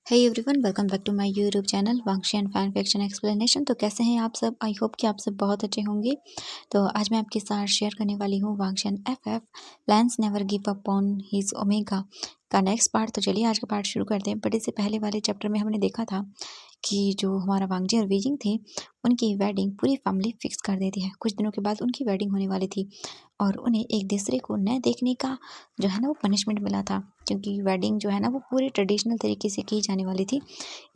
Hey everyone, welcome back to my YouTube channel Wangxi and fan fiction explanation. तो कैसे हैं आप सब? आई होप कि आप सब बहुत अच्छे होंगे। तो आज मैं आपके साथ शेयर करने वाली हूँ वांगशी एफएफ लैंस never give up on his omega का नेक्स्ट पार्ट। तो चलिए आज का पार्ट शुरू करते हैं। बट इससे पहले वाले चैप्टर में हमने देखा था कि जो हमारा वांगजी और वीजिंग थे उनकी वेडिंग पूरी फैमिली फिक्स कर देती है। कुछ दिनों के बाद उनकी वेडिंग होने वाली थी और उन्हें एक दूसरे को न देखने का जो है ना वो पनिशमेंट मिला था, क्योंकि वेडिंग जो है ना वो पूरी ट्रेडिशनल तरीके से की जाने वाली थी।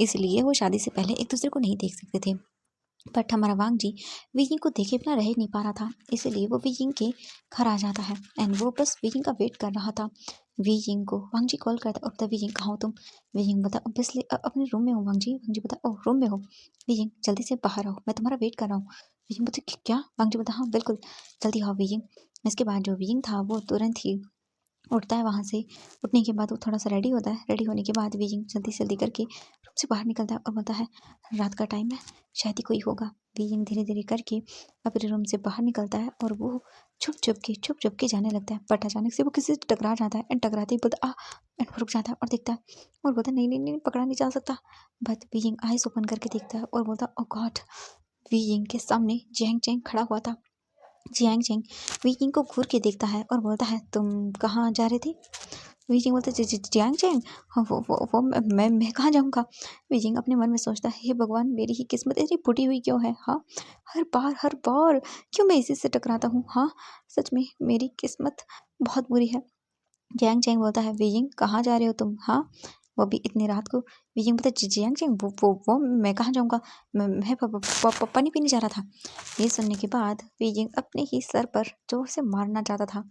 इसलिए वो शादी से पहले एक दूसरे को नहीं देख सकते थे। बट हमारा वांगजी वीजिंग को देखे बिना रह नहीं पा रहा था, इसलिए वो वीजिंग के घर आ जाता है एंड वो बस वीजिंग का वेट कर रहा था। वीजिंग को वांगजी कॉल करता है, बता वीजिंग कहाँ हो तुम? वीजिंग बता ऑब्वियसली अपने रूम में हूँ वांगजी। वांगजी बता ओह रूम में हो? वीजिंग जल्दी से बाहर आओ, मैं तुम्हारा वेट कर रहा हूँ। वीजिंग बता क्या? वांगजी बता हाँ बिल्कुल जल्दी आओ वीजिंग। इसके बाद जो वीजिंग था वो तुरंत ही उठता है वहाँ से। उठने के बाद वो थोड़ा सा रेडी होता है। रेडी होने के बाद वीजिंग जल्दी से जल्दी करके रूम से बाहर निकलता है और बोलता है रात का टाइम है, शायद ही कोई होगा। वीजिंग धीरे धीरे करके अपने रूम से बाहर निकलता है और वो छुप छुप के जाने लगता है। बट अचानक से वो किसी से टकरा जाता है एंड टकराते ही बोलता एंड रुक जाता है और देखता है और बोलता है नहीं नहीं नहीं पकड़ा नहीं जा सकता। बट वीजिंग आइस ओपन करके देखता है और बोलता ओ गॉड। वीजिंग के सामने जैंग चैंग खड़ा हुआ था। जियांग चैंग वीजिंग को घूर के देखता है और बोलता है तुम कहाँ जा रहे थे? वीजिंग बोलता है जियांग चैंग हाँ, वो मैं कहाँ जाऊँगा? वीजिंग अपने मन में सोचता है हे भगवान मेरी ही किस्मत इतनी फूटी हुई क्यों है। हाँ हर बार क्यों मैं इसी से टकराता हूँ। हाँ सच में मेरी किस्मत बहुत बुरी है। जियांग चैंग बोलता है वीजिंग कहाँ जा रहे हो तुम? हाँ वो भी इतनी रात को? वीजिंग बोलता है जियांग चैंग वो मैं कहाँ जाऊँगा? मैं पानी पीने जा रहा था। ये सुनने के बाद वीजिंग अपने ही सर पर जोर से मारना चाहता था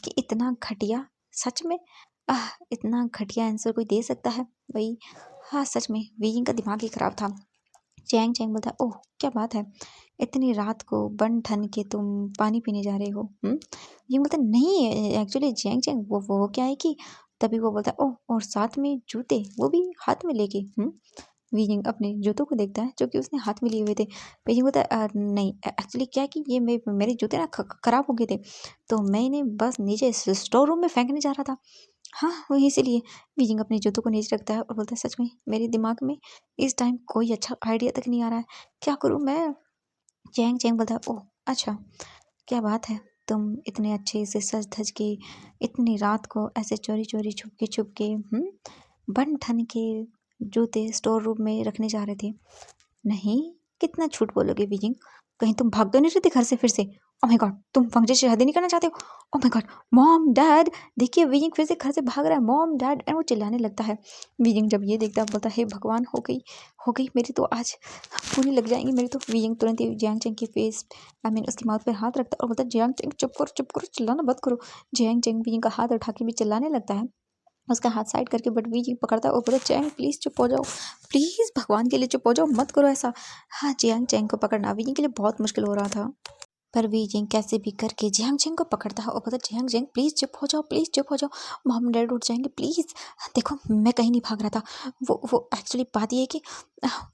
कि इतना घटिया, सच में इतना घटिया आंसर कोई दे सकता है भाई? हाँ सच में वीजिंग का दिमाग ही खराब था। चैंग चैंग बोलता है ओह क्या बात है, इतनी रात को बन ठन के तुम पानी पीने जा रहे हो? ये बोलता नहीं एक्चुअली चैंग चैंग वो क्या है कि तभी वो बोलता है ओह और साथ में जूते वो भी हाथ में लेके। वीजिंग अपने जूतों को देखता है जो कि उसने हाथ में लिए हुए थे। वीजिंग बोलता है नहीं एक्चुअली क्या है कि ये मेरे जूते ना खराब हो गए थे, तो मैं इन्हें बस नीचे स्टोर रूम में फेंकने जा रहा था। हाँ वही इसीलिए। वीजिंग अपने जूतों को नीचे रखता है और बोलता है सच में मेरे दिमाग में इस टाइम कोई अच्छा आइडिया तक नहीं आ रहा है, क्या करूँ मैं? चैंग चैंग बोलता है ओह अच्छा क्या बात है, तुम इतने अच्छे से सज धज के इतनी रात को ऐसे चोरी चोरी छुप के बन ठन के जूते स्टोर रूम में रखने जा रहे थे? नहीं, कितना झूठ बोलोगे वीजिंग, कहीं तुम भाग तो नहीं रहे थे घर से फिर से? ओह माय गॉड तुम फंक्शन से शादी नहीं करना चाहते हो? Oh my God mom dad देखिए वीजिंग फिर से घर से भाग रहा है, मॉम डैड एंड वो चिल्लाने लगता है। वीजिंग जब ये देखता है बोलता है हे भगवान हो गई मेरी तो आज पूरी लग जाएंगी मेरी तो। वीजिंग तुरंत ही जियांग चैंग के फेस आई मीन उसकी माउथ पे हाथ रखता है और बोलता है जियांग चैंग चुप करो चिल्लाना मत करो। जियांग चैंग वीजिंग का हाथ उठा के भी चिल्लाने लगता है, उसका हाथ साइड करके, बट वीजिंग पकड़ता है और बोलता चैंग प्लीज चुप हो जाओ, प्लीज भगवान के लिए चुप हो जाओ, मत करो ऐसा। हाँ जियांग चैंग को पकड़ना वीजिंग के लिए बहुत मुश्किल हो रहा था, पर वीजिंग कैसे भी करके जियांग चैंग को पकड़ता है और बोलता जियांग चैंग प्लीज चुप हो जाओ, मॉम डैड उठ जाएंगे प्लीज। देखो मैं कहीं नहीं भाग रहा था, वो एक्चुअली बात ये है कि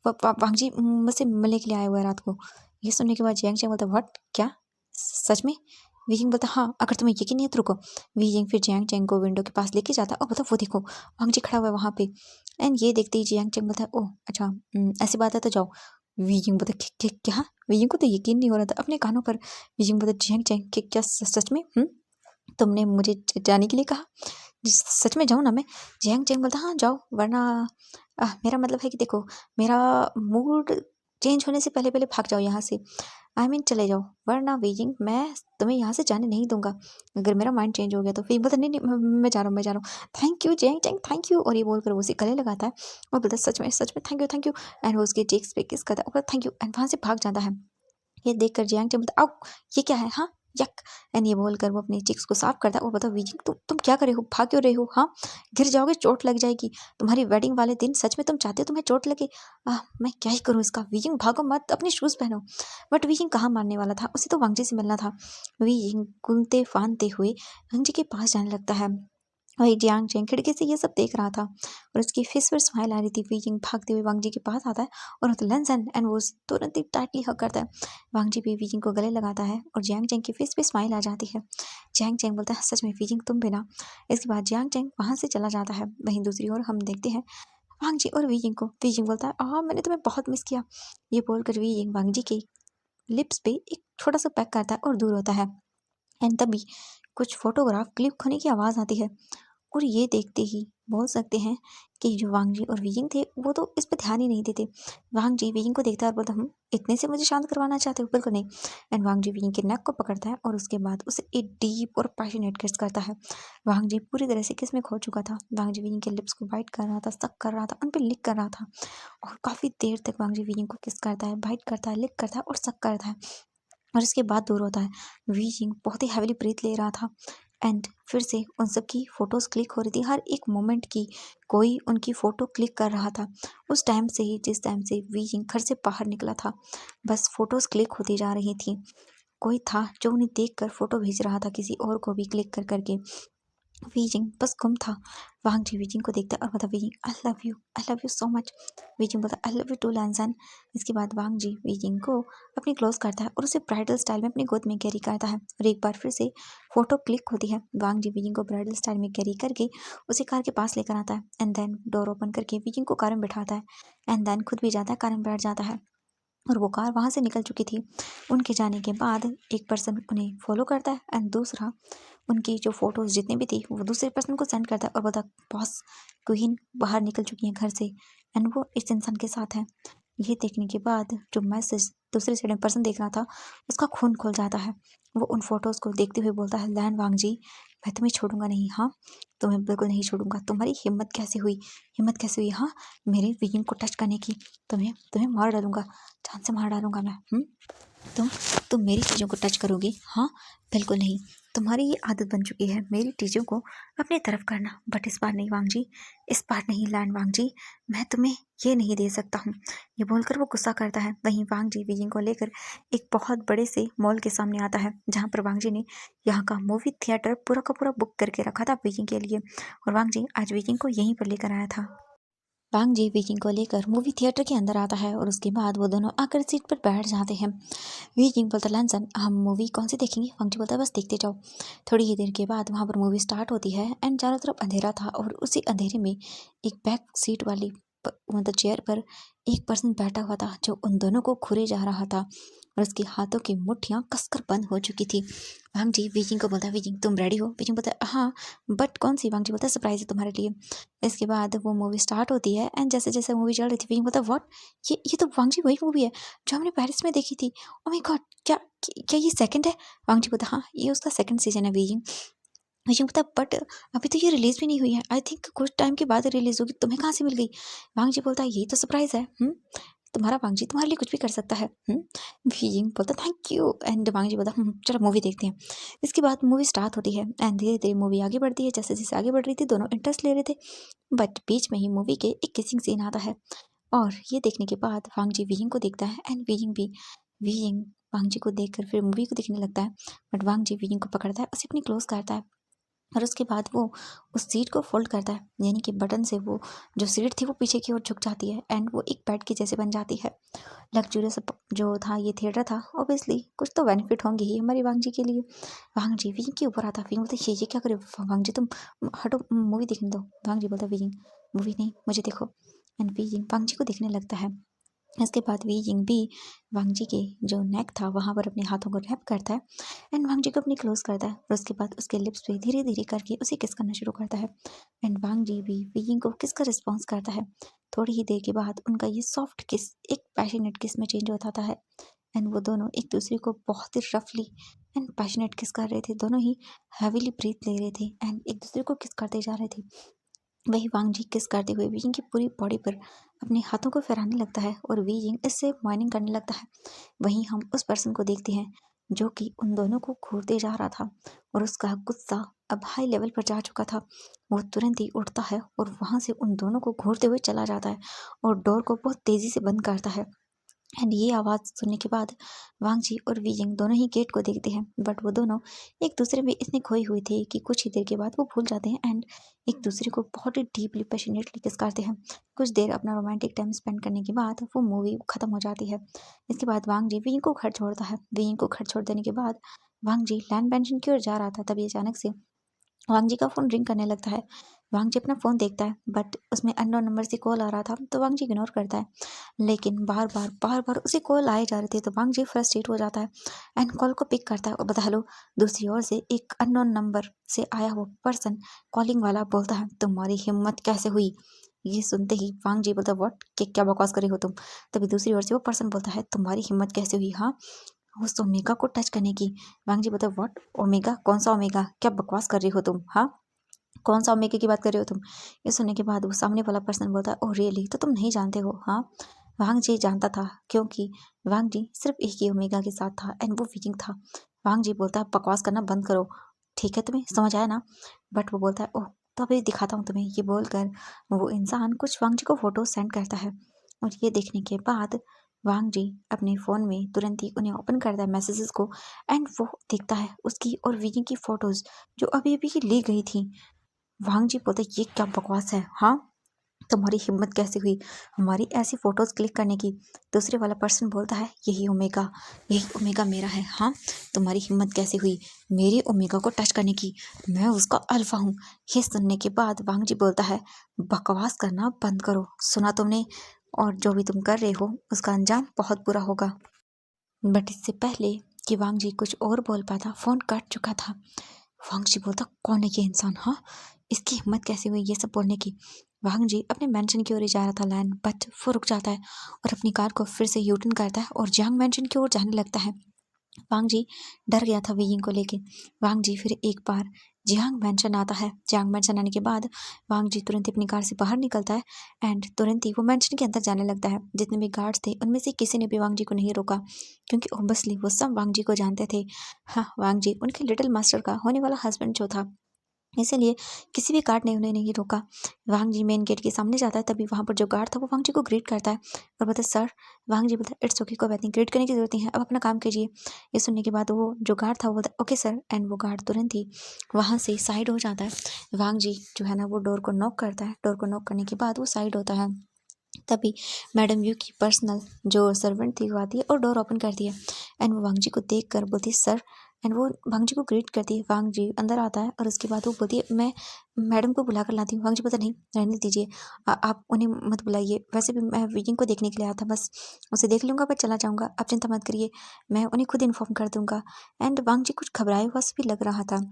वांगजी मुझसे मिलने के लिए आए हुए हैं रात को। ये सुनने के बाद जियांग चैंग बोलता व्हाट क्या सच में? वीजिंग बोलता हाँ अगर तुम्हें यकीन नहीं है तो रुको। वीजिंग फिर जियांग चैंग को विंडो के पास लेके जाता है और बोलता वो देखो वांगजी खड़ा हुआ है वहाँ पे। एंड ये देखते ही जियांग चैंग बोलता है ओह अच्छा ऐसी बात है तो जाओ। वीजिंग बोलता क्या? वीजिंग को तो यकीन नहीं हो रहा था अपने कानों पर। वीजिंग बोलता जियांग चैंग क्या सच में तुमने मुझे जाने के लिए कहा? सच में जाऊँ ना मैं? जियांग चैंग बोलता हाँ जाओ, वरना मेरा मतलब है कि देखो मेरा मूड चेंज होने से पहले पहले भाग जाओ यहाँ से, आई मीन चले जाओ, वरना वीजिंग मैं तुम्हें यहाँ से जाने नहीं दूंगा अगर मेरा माइंड चेंज हो गया तो। फिर बोलता नहीं मैं जा रहा हूँ मैं जा रहा हूँ, thank you Jiang Chang thank you. और ये बोलकर वो उसे गले लगाता है और बोलता सच में थैंक यू। एंड वो उसके चेक्स पे किस करता है और थैंक यू एंड वहाँ से भाग जाता है। ये देखकर जियांग चैंग बोलता आओ ये क्या है हाँ यक। एंड ये बोलकर वो अपनी चिक्स को साफ करता है और बताओ वीजिंग तुम क्या कर रहे हो, भाग क्यों रहे हो? हाँ गिर जाओगे चोट लग जाएगी, तुम्हारी वेडिंग वाले दिन सच में तुम चाहते हो तुम्हें चोट लगे? मैं क्या ही करूँ इसका। वीजिंग भागो मत अपने शूज़ पहनो। बट वीजिंग कहाँ मानने वाला था, उसे तो वांगजी से मिलना था। वीजिंग घूमते फांदते हुए वांगजी के पास जाने लगता है। वही जियांग चैंग खिड़की से ये सब देख रहा था और उसकी फेस पर स्माइल आ रही थी। वीजिंग भागते हुए वांगजी के पास आता है और लेंस एंड वो तुरंत ही टाइटली हग करता है। वांगजी भी वीजिंग को गले लगाता है और जियांग चैंग की फेस पे स्माइल आ जाती है। जियांग चैंग बोलता है सच में वीजिंग तुम बिना। इसके बाद जियांग चैंग वहाँ से चला जाता है। वहीं दूसरी ओर हम देखते हैं वांग जी और वी जिंग को। वी जिंग बोलता है मैंने तुम्हें बहुत मिस किया। ये बोलकर वी जिंग वांग जी के लिप्स पे एक छोटा सा पैक करता है और दूर होता है। एंड तभी कुछ फोटोग्राफ क्लिक होने की आवाज़ आती है और ये देखते ही बोल सकते हैं कि जो वांग जी और वीजिंग थे वो तो इस पे ध्यान ही नहीं देते। वांग जी वीजिंग को देखता है और बोलता इतने से मुझे शांत करवाना चाहते हो? बिल्कुल नहीं। एंड वांग जी वीजिंग के नेक को पकड़ता है और उसके बाद उसे एक डीप और पैशनेट किस करता है। वांग जी पूरी तरह से किस में खो चुका था। वांग जी वीजिंग के लिप्स को बाइट कर रहा था, सक कर रहा था, उन पर लिक कर रहा था और काफ़ी देर तक वांग जी वीजिंग को किस करता है, बाइट करता है, लिक करता है और सक करता है और इसके बाद दूर होता है। वी जिंग बहुत ही हैवीली ब्रीथ ले रहा था एंड फिर से उन सब की फ़ोटोज़ क्लिक हो रही थी। हर एक मोमेंट की कोई उनकी फ़ोटो क्लिक कर रहा था। उस टाइम से ही जिस टाइम से वी जिंग घर से बाहर निकला था, बस फ़ोटोज़ क्लिक होती जा रही थी। कोई था जो उन्हें देखकर फ़ोटो भेज रहा था किसी और को भी क्लिक कर करके। वीजिंग बस गुम था। वांग जी वीजिंग को देखता है और बोलता wheezing I love you so much. Wheezing बोलता आई लव यू टू लैंसन। इसके बाद वांग जी वीजिंग को अपनी क्लोज करता है और उसे ब्राइडल स्टाइल में अपनी गोद में कैरी करता है और एक बार फिर से फोटो क्लिक होती है। वांग जी वीजिंग को ब्राइडल स्टाइल में कैरी करके उसे कार के पास लेकर आता है एंड देन डोर ओपन करके वीजिंग को कार में बैठाता है एंड देन खुद भी जाता है, कार में बैठ जाता है और वो कार वहाँ से निकल चुकी थी। उनके जाने के बाद एक पर्सन उन्हें फॉलो करता है एंड दूसरा उनकी जो फ़ोटोज़ जितनी भी थी वो दूसरे पर्सन को सेंड करता है और बोलता बॉस क्वीन बाहर निकल चुकी हैं घर से एंड वो इस इंसान के साथ है। ये देखने के बाद जो मैसेज दूसरे साइड में पर्सन देख रहा था उसका खून खोल जाता है। वो उन फोटोज़ को देखते हुए बोलता है लैन वांग जी मैं तुम्हें छोड़ूंगा नहीं। हाँ तुम्हें बिल्कुल नहीं छोड़ूंगा। तुम्हारी हिम्मत कैसे हुई हाँ मेरे विगिन को टच करने की? तुम्हें तुम्हें मार डालूंगा, जान से मार डालूंगा मैं। तुम तुम मेरी चीज़ों को टच करोगे? हाँ बिल्कुल नहीं। तुम्हारी ये आदत बन चुकी है मेरी चीज़ों को अपनी तरफ करना, बट इस बार नहीं वांग जी, इस बार नहीं लैंड वांग जी, मैं तुम्हें ये नहीं दे सकता हूँ। ये बोलकर वो गुस्सा करता है। वहीं वांग जी वीजिंग को लेकर एक बहुत बड़े से मॉल के सामने आता है जहाँ पर वांग जी ने यहाँ का मूवी थिएटर पूरा का पूरा बुक करके रखा था वीजिंग के लिए और वांग जी आज वीजिंग को यहीं पर लेकर आया था। वांग जी वीजिंग को लेकर मूवी थिएटर के अंदर आता है और उसके बाद वो दोनों आकर सीट पर बैठ जाते हैं। वीजिंग बोलता लैंसन हम मूवी कौन सी देखेंगे? वांग जी बोलता है बस देखते जाओ। थोड़ी ही देर के बाद वहाँ पर मूवी स्टार्ट होती है एंड चारों तरफ अंधेरा था और उसी अंधेरे में एक बैक सीट वाली मतलब चेयर पर एक पर्सन बैठा हुआ था जो उन दोनों को घूरे जा रहा था और उसके हाथों की मुट्ठियाँ कसकर बंद हो चुकी थी। वांग जी वीजिंग को बोलता है वीजिंग तुम रेडी हो? वीजिंग बोलता है हाँ बट कौन सी? वांग जी बोलता है सरप्राइज है तुम्हारे लिए। इसके बाद वो मूवी स्टार्ट होती है एंड जैसे जैसे मूवी चल रही थी वीजिंग बोलता है व्हाट, ये तो वांग जी वही मूवी है जो हमने पेरिस में देखी थी। ओह माय गॉड, क्या क्या ये सेकंड है? वांग जी बोलता हाँ ये उसका सेकंड सीजन है वीजिंग। वीजिंग बोलता बट अभी तो ये रिलीज भी नहीं हुई है, आई थिंक कुछ टाइम के बाद रिलीज होगी, तुम्हें कहाँ से मिल गई? वांग जी बोलता है यही तो सरप्राइज है। तुम्हारा वांग जी तुम्हारे लिए कुछ भी कर सकता है। वीजिंग बोलता थैंक यू एंड वांग जी बोलता चलो मूवी देखते हैं। इसके बाद मूवी स्टार्ट होती है एंड धीरे धीरे मूवी आगे बढ़ती है। जैसे जैसे आगे बढ़ रही थी दोनों इंटरेस्ट ले रहे थे बट बीच में ही मूवी के एक किसिंग सीन आता है और ये देखने के बाद वांग जी वीजिंग को देखता है एंड वीजिंग वांग जी को देखकर फिर मूवी को देखने लगता है बट वांग जी वीजिंग को पकड़ता है, उसे अपनी क्लोज करता है और उसके बाद वो उस सीट को फोल्ड करता है यानी कि बटन से वो जो सीट थी वो पीछे की ओर झुक जाती है एंड वो एक बेड की जैसे बन जाती है। लग्जूरियस जो था ये थिएटर था, ऑब्वियसली कुछ तो बेनिफिट होंगे ही हमारी वांग जी के लिए। वांग जी वीजिंग के ऊपर आता है। बोलते ये क्या करे वांग जी, तुम हटो मूवी देखने दो। वांग जी बोलता वीजिंग मूवी नहीं मुझे देखो एंड वीजिंग वांग जी को देखने लगता है। इसके बाद वी जिंग भी वांग जी के जो नेक था वहाँ पर अपने हाथों को रैप करता है एंड वांग जी को अपनी क्लोज करता है और उसके बाद उसके लिप्स पे धीरे धीरे करके उसे किस करना शुरू करता है एंड वांग जी भी वी जिंग को किस का रिस्पॉन्स करता है। थोड़ी ही देर के बाद उनका ये सॉफ्ट किस एक पैशनेट किस में चेंज होता है एंड वो दोनों एक दूसरे को बहुत ही रफली एंड पैशनेट किस कर रहे थे। दोनों ही हैवीली ब्रीथ ले रहे थे एंड एक दूसरे को किस करते जा रहे थे। वही वांग जी किस करते हुए वीजिंग की पूरी बॉडी पर अपने हाथों को फहराने लगता है और वीजिंग इससे माइनिंग करने लगता है। वहीं हम उस पर्सन को देखते हैं जो कि उन दोनों को घूरते जा रहा था और उसका गुस्सा अब हाई लेवल पर जा चुका था। वो तुरंत ही उठता है और वहां से उन दोनों को घूरते हुए चला जाता है और डोर को बहुत तेजी से बंद करता है एंड ये आवाज़ सुनने के बाद वांग जी और वीजिंग दोनों ही गेट को देखते हैं बट वो दोनों एक दूसरे में इतने खोए हुए थे कि कुछ ही देर के बाद वो भूल जाते हैं एंड एक दूसरे को बहुत ही डीपली पैशनेटली किस करते हैं। कुछ देर अपना रोमांटिक टाइम स्पेंड करने के बाद वो मूवी खत्म हो जाती है। इसके बाद वांग जी वीजिंग को घर छोड़ता है। वीजिंग को घर छोड़ देने के बाद वांग जी लैंड पेंशन की ओर जा रहा था तभी अचानक से वांग जी का फ़ोन रिंग करने लगता है। वांग जी अपना फ़ोन देखता है बट उसमें अननोन नंबर से कॉल आ रहा था तो वांग जी इग्नोर करता है। लेकिन बार-बार उसे कॉल आए जा रही थी तो वांग जी फ्रस्ट्रेट हो जाता है एंड कॉल को पिक करता है और बता हेलो। दूसरी ओर से एक अननोन नंबर से आया हुआ पर्सन कॉलिंग वाला बोलता है तुम्हारी हिम्मत कैसे हुई। ये सुनते ही वांग जी बोलता है व्हाट क्या बकवास कर रही हो तुम। तभी दूसरी ओर से वो पर्सन बोलता है तुम्हारी हिम्मत कैसे हुई हाँ उस ओमेगा को टच करने की। वांग जी बोलता है व्हाट ओमेगा कौन सा ओमेगा क्या बकवास कर रही हो तुम हाँ कौन सा ओमेगा की बात कर रहे हो तुम। ये सुनने के बाद वो सामने वाला पर्सन बोलता है ओह रियली तो तुम नहीं जानते हो हाँ। वांग जी जानता था क्योंकि वांग जी सिर्फ एक ही ओमेगा के साथ था एंड वो विकिंग था। वांग जी बोलता है बकवास करना बंद करो ठीक है तुम्हें समझ आया ना। बट वो बोलता है ओह तो अभी दिखाता हूँ तुम्हें। ये बोलकर वो इंसान कुछ वांग जी को फोटो सेंड करता है और ये देखने के बाद वांग जी अपने फ़ोन में तुरंत ही उन्हें ओपन करता है मैसेजेस को एंड वो देखता है उसकी और विकी की फ़ोटोज़ जो अभी अभी ली गई थी। वांग जी बोलते ये क्या बकवास है हाँ तुम्हारी हिम्मत कैसे हुई हमारी ऐसी फोटोज क्लिक करने की। दूसरे वाला पर्सन बोलता है यही ओमेगा मेरा है हाँ तुम्हारी हिम्मत कैसे हुई मेरी ओमेगा को टच करने की मैं उसका अल्फा हूँ। ये सुनने के बाद वांग जी बोलता है बकवास करना बंद करो सुना तुमने और जो भी तुम कर रहे हो उसका अंजाम बहुत बुरा होगा। बट इससे पहले कि वांग जी कुछ और बोल पाता फ़ोन कट चुका था। वांग जी बोलता कौन है ये इंसान हाँ इसकी हिम्मत कैसे हुई ये सब बोलने की। वांग जी अपने मेंशन की ओर ही जा रहा था लैन बट वो रुक जाता है और अपनी कार को फिर से यूटर्न करता है और जियांग मेंशन की ओर जाने लगता है। वांग जी डर गया था वियिंग को लेके। वांग जी फिर एक बार जियांग मेंशन आता है। जियांग मेंशन आने के बाद वांग जी तुरंत ही अपनी कार से बाहर निकलता है एंड तुरंत ही वो मेंशन के अंदर जाने लगता है। जितने भी गार्ड्स थे उनमें से किसी ने भी वांग जी को नहीं रोका क्योंकि ऑब्वियसली वो सब वांग जी को जानते थे। हाँ वांग जी उनके लिटिल मास्टर का होने वाला हस्बैंड जो था इसीलिए किसी भी गार्ड ने उन्हें नहीं रोका। वांग जी मेन गेट के सामने जाता है तभी वहाँ पर जो गार्ड था वो वांग जी को ग्रीट करता है और बोलता है सर। वांग जी बोलता है इट्स ओके कोई बात नहीं ग्रीट करने की जरूरत नहीं है अब अपना काम कीजिए। ये सुनने के बाद वो जो गार्ड था वो बोलता है ओके सर एंड वो गार्ड तुरंत ही वहाँ से साइड हो जाता है। वांग जी जो है ना वो डोर को नॉक करता है। डोर को नॉक करने के बाद वो साइड होता है। तभी मैडम यू की पर्सनल जो सर्वेंट थी वो आती है और डोर ओपन करती है एंड वो वांग जी को देख कर बोलती है सर एंड वो वांग जी को ग्रीट करती है। वांग जी अंदर आता है और उसके बाद वो बोलती है मैं मैडम को बुला कर लाती हूँ। वांग जी बोलता नहीं रहने दीजिए आप उन्हें मत बुलाइए वैसे भी मैं विकिंग को देखने के लिए आया था बस उसे देख लूँगा बस चला जाऊँगा आप चिंता मत करिए मैं उन्हें खुद इन्फॉर्म कर दूँगा। एंड वांग जी कुछ घबराए हुआ से भी लग रहा था।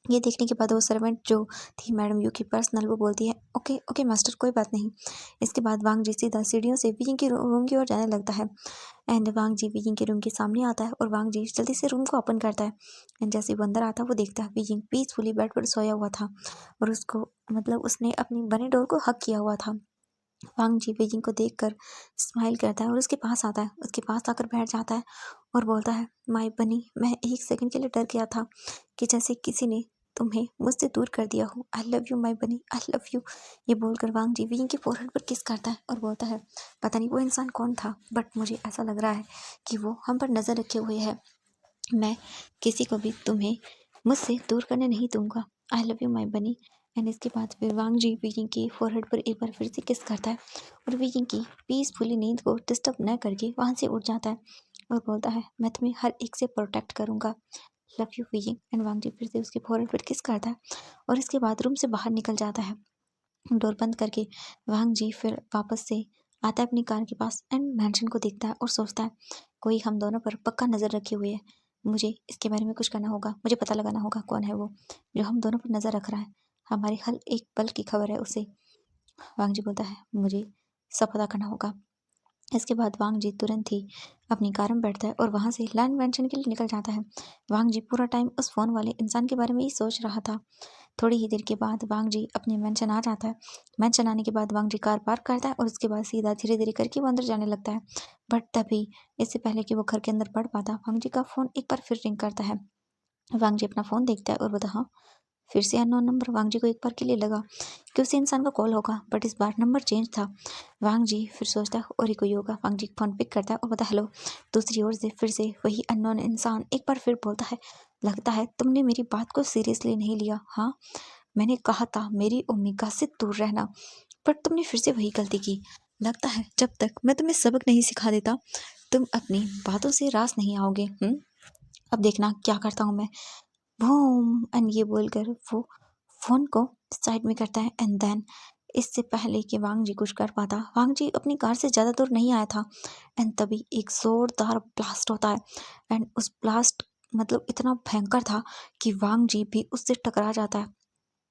ये देखने के बाद वो सर्वेंट जो थी मैडम यू की पर्सनल वो बोलती है ओके ओके मास्टर कोई बात नहीं। इसके बाद वांग जी सीधा सीढ़ियों से विकिंग की रूम की ओर जाने लगता है एंड वांग जी विकिंग के रूम के सामने आता है और वांग जी जल्दी से रूम को ओपन करता है एंड जैसे ही वो अंदर आता है वो देखता है विकिंग पीसफुली बेड पर सोया हुआ था और उसको मतलब उसने अपनी बनी डोर को हक किया हुआ था। वांग जी विकिंग को देखकर स्माइल करता है और उसके पास आता है उसके पास आकर बैठ जाता है और बोलता है माय बनी मैं एक सेकंड के लिए डर गया था कि जैसे किसी ने तुम्हें मुझसे दूर कर दिया हो। आई लव यू माय बनी आई लव यू। ये बोलकर वांग जी विकिंग के फोरहेड पर किस करता है और बोलता है पता नहीं वो इंसान कौन था बट मुझे ऐसा लग रहा है कि वो हम पर नज़र रखे हुए है। मैं किसी को भी तुम्हें मुझसे दूर करने नहीं दूंगा। आई लव यू माई बनी। एंड इसके बाद फिर वांग जी विकिंग के फोरहेड पर एक बार फिर से किस करता है और विकिंग की पीसफुली नींद को डिस्टर्ब न करके वहाँ से उठ जाता है और बोलता है मैं तुम्हें हर एक से प्रोटेक्ट करूंगा। Love you Viking. एंड वांग जी फिर से उसके फोरहेड पर किस करता है और इसके बाद रूम से बाहर निकल जाता है। डोर बंद करके वांग जी फिर वापस से आता है अपनी कार के पास एंड मैंशन को देखता है और सोचता है कोई हम दोनों पर पक्का नज़र रखे हुए है। मुझे इसके बारे में कुछ करना होगा मुझे पता लगाना होगा कौन है वो जो हम दोनों पर नज़र रख रहा है हमारे हर एक पल की खबर है उसे। वांग जी बोलता है मुझे सब पता करना होगा। इसके बाद वांग जी तुरंत ही अपनी कार में बैठता है और वहाँ से लैंड मेंशन के लिए निकल जाता है। वांग जी पूरा टाइम उस फ़ोन वाले इंसान के बारे में ही सोच रहा था। थोड़ी ही देर के बाद वांग जी अपने मेंशन आ जाता है। मेंशन आने के बाद वांग जी कार पार्क करता है और उसके बाद सीधा धीरे धीरे करके वो अंदर जाने लगता है। बट तभी इससे पहले कि वो घर के अंदर बढ़ पाता वांग जी का फ़ोन एक बार फिर रिंग करता है। वांग जी अपना फ़ोन देखता है और बोलता हाँ फिर से अननोन नंबर। वांग जी को एक बार के लिए लगा कि उसी इंसान का कॉल होगा बट इस बार नंबर चेंज था। वांग जी फिर सोचता है और ही कोई होगा। वांग जी फोन पिक करता है और बोलता हेलो। दूसरी ओर से फिर से वही अननोन इंसान एक बार फिर बोलता है लगता है तुमने मेरी बात को सीरियसली नहीं लिया हाँ मैंने कहा था मेरी ओमेगा से दूर रहना पर तुमने फिर से वही गलती की। लगता है जब तक मैं तुम्हें सबक नहीं सिखा देता तुम अपनी बातों से रास नहीं आओगे। अब देखना क्या करता हूँ मैं। बूम एंड ये बोलकर वो फ़ोन को साइड में करता है एंड देन इससे पहले कि वांग जी कुछ कर पाता, वांग जी अपनी कार से ज़्यादा दूर नहीं आया था एंड तभी एक ज़ोरदार ब्लास्ट होता है एंड उस ब्लास्ट मतलब इतना भयंकर था कि वांग जी भी उससे टकरा जाता है।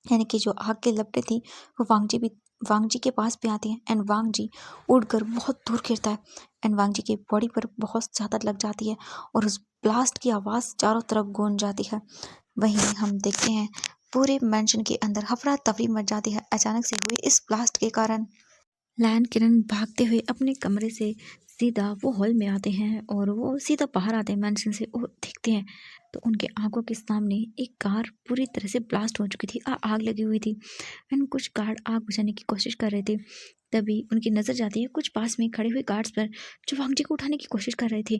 यानी कि जो आग की लपटें थी वो वांग जी के पास भी आती हैं एंड वांग जी उड़कर बहुत दूर गिरता है एंड वांग जी की बॉडी पर बहुत ज़्यादा लग जाती है और उस ब्लास्ट की आवाज़ चारों तरफ गूंज जाती है। वहीं हम देखते हैं पूरे मैंशन के अंदर हफड़ा तफड़ी मच जाती है अचानक से हुए इस ब्लास्ट के कारण। लैन किरण भागते हुए अपने कमरे से सीधा वो हॉल में आते हैं और वो सीधा बाहर आते हैं मैंशन से और देखते हैं तो उनके आंखों के सामने एक कार पूरी तरह से ब्लास्ट हो चुकी थी, आग लगी हुई थी एंड कुछ गार्ड आग बुझाने की कोशिश कर रहे थे। तभी उनकी नज़र जाती है कुछ पास में खड़े हुए गार्ड्स पर जो वांग जी को उठाने की कोशिश कर रहे थे।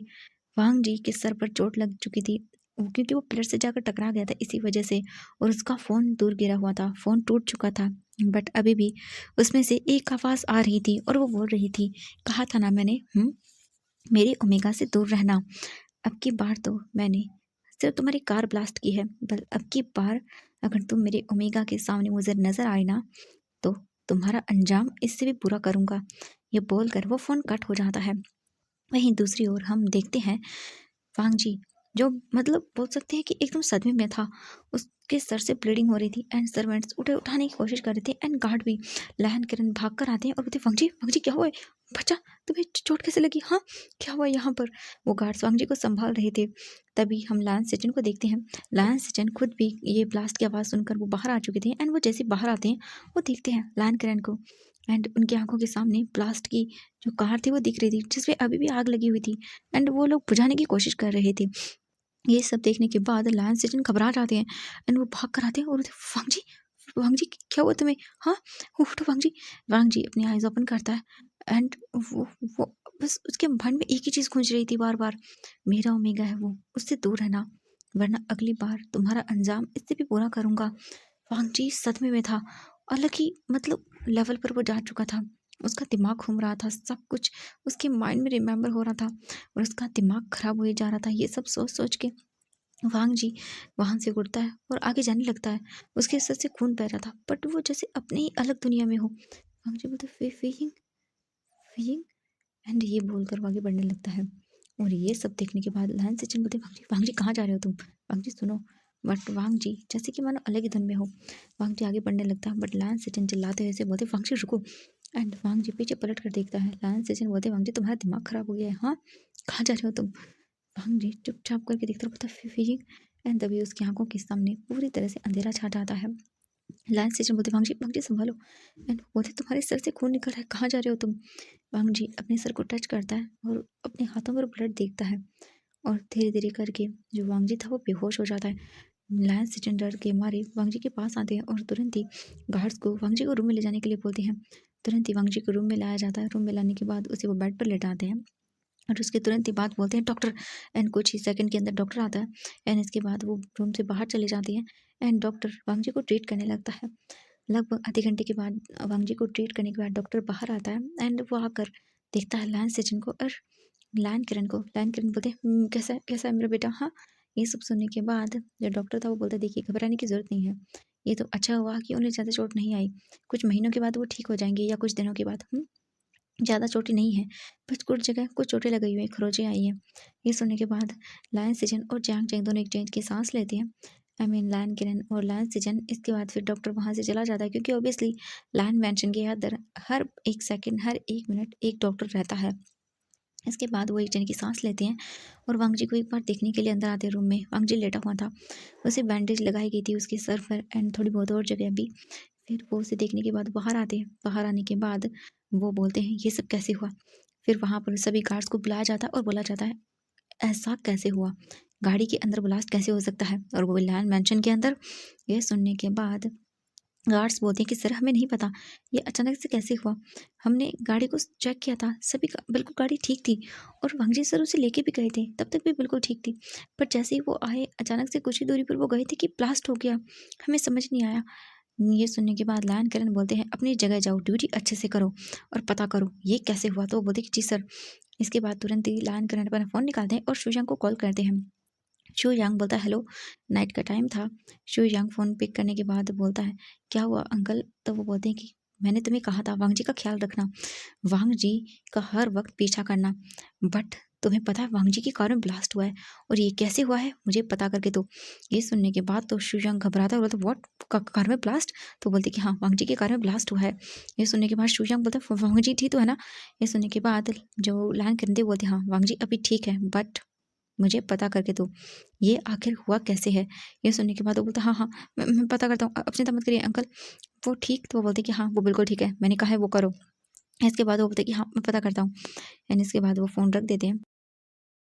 वांग जी के सर पर चोट लग चुकी थी क्योंकि वो पिलर से जाकर टकरा गया था इसी वजह से और उसका फ़ोन दूर गिरा हुआ था, फ़ोन टूट चुका था बट अभी भी उसमें से एक आवाज़ आ रही थी और वो बोल रही थी, कहा था ना मैंने मेरी ओमेगा से दूर रहना। अब की बार तो मैंने सिर्फ तुम्हारी कार ब्लास्ट की है, पर अब की बार अगर तुम मेरे ओमेगा के सामने मुझे नजर आए ना तो तुम्हारा अंजाम इससे भी बुरा करूंगा। ये बोलकर वो फोन कट हो जाता है। वहीं दूसरी ओर हम देखते हैं वांग जी जो मतलब बोल सकते हैं कि एकदम सदमे में था। उसके सर से ब्लीडिंग हो रही थी एंड सर्वेंट्स उठाने की कोशिश कर रहे थे एंड गार्ड भी। लहन किरण भाग कर आते हैं और बोलते वांग जी क्या हुआ है? बच्चा तुम्हें चोट कैसे लगी? हाँ क्या हुआ यहाँ पर? वो गार्ड्स वांग जी को संभाल रहे थे। तभी हम लायन सचिन को देखते हैं। लायन सचिन खुद भी ये ब्लास्ट की आवाज़ सुनकर वो बाहर आ चुके थे एंड वो जैसे बाहर आते हैं वो देखते हैं लायन किरण को एंड उनकी आंखों के सामने ब्लास्ट की जो कार थी वो दिख रही थी जिसमें अभी भी आग लगी हुई थी एंड वो लोग बुझाने की कोशिश कर रहे थे। ये सब देखने के बाद लायन सचिन घबरा जाते हैं एंड वो भाग कर आते हैं और वांग जी क्या हुआ तुम्हें? हाँ उठो वांग जी अपनी आईज ओपन करता है एंड वो बस उसके मन में एक ही चीज़ गूंज रही थी बार बार, मेरा ओमेगा है वो उससे दूर रहना वरना अगली बार तुम्हारा अंजाम इससे भी बुरा करूंगा। वांग जी सदमे में था, अलग ही मतलब लेवल पर वो जा चुका था। उसका दिमाग घूम रहा था, सब कुछ उसके माइंड में रिमेम्बर हो रहा था और उसका दिमाग खराब हुए जा रहा था। ये सब सोच सोच के वांग जी वहां से उड़ता है और आगे जाने लगता है। उसके सर से खून बह रहा था बट वो जैसे अपनी ही अलग दुनिया में हो। वांग जी बोलते फीइंग फीइंग एंड ये बोलकर वो आगे बढ़ने लगता है। और ये सब देखने के बाद लायन सचिन बोलते वांग जी कहाँ जा रहे हो तुम? वांग जी सुनो। बट वांग जी जैसे कि मानो अलग ही धुन में हो। वांग जी आगे बढ़ने लगता है बट लायन सचिन चिल्लाते हुए से बोलते वांग जी रुको एंड वांग जी पीछे पलट कर देखता है। लायन सचिन बोलते वांग जी तुम्हारा दिमाग खराब हो गया है, हाँ कहाँ जा रहे हो तुम? वांग जी चुपचाप करके देखता रहता है फीइंग एंड तभी उसकी आंखों के सामने पूरी तरह से अंधेरा छा जाता है। लायन सचिन बोलते वांग जी संभालो एंड बोलते तुम्हारे सर से खून निकल रहा है, कहाँ जा रहे हो तुम? वांग जी अपने सर को टच करता है और अपने हाथों पर ब्लड देखता है और धीरे धीरे करके जो वांग जी था वो बेहोश हो जाता है। लायन सचिन डर के मारे वांग जी के पास आते हैं और तुरंत ही गार्ड्स को वांग जी को रूम में ले जाने के लिए बोलते हैं। तुरंत ही वांग जी को रूम में लाया जाता है। रूम में लाने के बाद उसे वो बेड पर लेटाते हैं और उसके तुरंत ही बाद बोलते हैं डॉक्टर एंड कुछ ही सेकंड के अंदर डॉक्टर आता है एंड इसके बाद वो रूम से बाहर चले जाते हैं एंड डॉक्टर वांग जी को ट्रीट करने लगता है। लगभग आधे घंटे के बाद वांग जी को ट्रीट करने के बाद डॉक्टर बाहर आता है एंड वो आकर देखता है लायन सचिन को और लायन किरण को। लायन किरण बोलते हैं कैसा कैसा है मेरा बेटा? हाँ ये सब सुनने के बाद जो डॉक्टर था वो बोलता देखिए घबराने की जरूरत नहीं है, ये तो अच्छा हुआ कि उन्हें ज़्यादा चोट नहीं आई, कुछ महीनों के बाद वो ठीक हो जाएंगे या कुछ दिनों के बाद। ज़्यादा चोटें नहीं है, बस कुछ जगह कुछ चोटें लगी हुई हैं, खरोंचें आई हैं। ये सुनने के बाद लायन सिजन और जैंग चैंग दोनों एक चैन की सांस लेते हैं। आई मीन लायन किरण और लायन सिजन। इसके बाद फिर डॉक्टर वहाँ से चला जाता है क्योंकि ऑब्वियसली लायन मेंशन के अंदर हर एक सेकंड हर एक मिनट एक डॉक्टर रहता है। इसके बाद वो एक जन की सांस लेते हैं और वांग जी को एक बार देखने के लिए अंदर आते हैं रूम में। वांग जी लेटा हुआ था, उसे बैंडेज लगाई गई थी उसके सर पर एंड थोड़ी बहुत और जगह भी। फिर वो उसे देखने के बाद बाहर आते हैं। बाहर आने के बाद वो बोलते हैं ये सब कैसे हुआ? फिर वहाँ पर सभी गार्ड्स को बुलाया जाता है और बोला जाता है ऐसा कैसे हुआ? गाड़ी के अंदर ब्लास्ट कैसे हो सकता है और वो लैंड मैंशन के अंदर? ये सुनने के बाद गार्ड्स बोलते हैं कि सर हमें नहीं पता ये अचानक से कैसे हुआ, हमने गाड़ी को चेक किया था सभी बिल्कुल गाड़ी ठीक थी और वांगजी सर उसे लेके भी गए थे तब तक भी बिल्कुल ठीक थी। पर जैसे ही वो आए अचानक से कुछ ही दूरी पर वो गए थे कि ब्लास्ट हो गया, हमें समझ नहीं आया। ये सुनने के बाद लायन किरण बोलते हैं अपनी जगह जाओ, ड्यूटी अच्छे से करो और पता करो ये कैसे हुआ। तो वो बोलते कि जी सर। इसके बाद तुरंत ही लायन किरण अपना फ़ोन निकालते हैं और सुजान को कॉल करते हैं। शू यांग बोलता है हेलो। नाइट का टाइम था। शू यांग फ़ोन पिक करने के बाद बोलता है क्या हुआ अंकल? तो वो बोलते हैं कि मैंने तुम्हें कहा था वांग जी का ख्याल रखना, वांग जी का हर वक्त पीछा करना, बट तुम्हें पता है वांग जी की कार में ब्लास्ट हुआ है और ये कैसे हुआ है मुझे पता करके दो। ये सुनने के बाद तो शू यांग घबराता है, बोलता व्हाट, कार में ब्लास्ट? तो बोलते कि हाँ वांग जी की कार में ब्लास्ट हुआ है। ये सुनने के बाद शू यांग बोलता है वांग जी ठीक तो है ना? ये सुनने के बाद जो लैंग करेंदे बोलते हाँ वांग जी अभी ठीक है, बट मुझे पता करके दो ये आखिर हुआ कैसे है। ये सुनने के बाद वो बोलता हाँ हाँ मैं पता करता हूँ, आप चिंता मत करिए अंकल। वो ठीक, तो वो बोलते कि हाँ वो बिल्कुल ठीक है, मैंने कहा है वो करो। इसके बाद वो बोलते कि हाँ मैं पता करता हूँ, एंड इसके बाद वो फ़ोन रख देते हैं।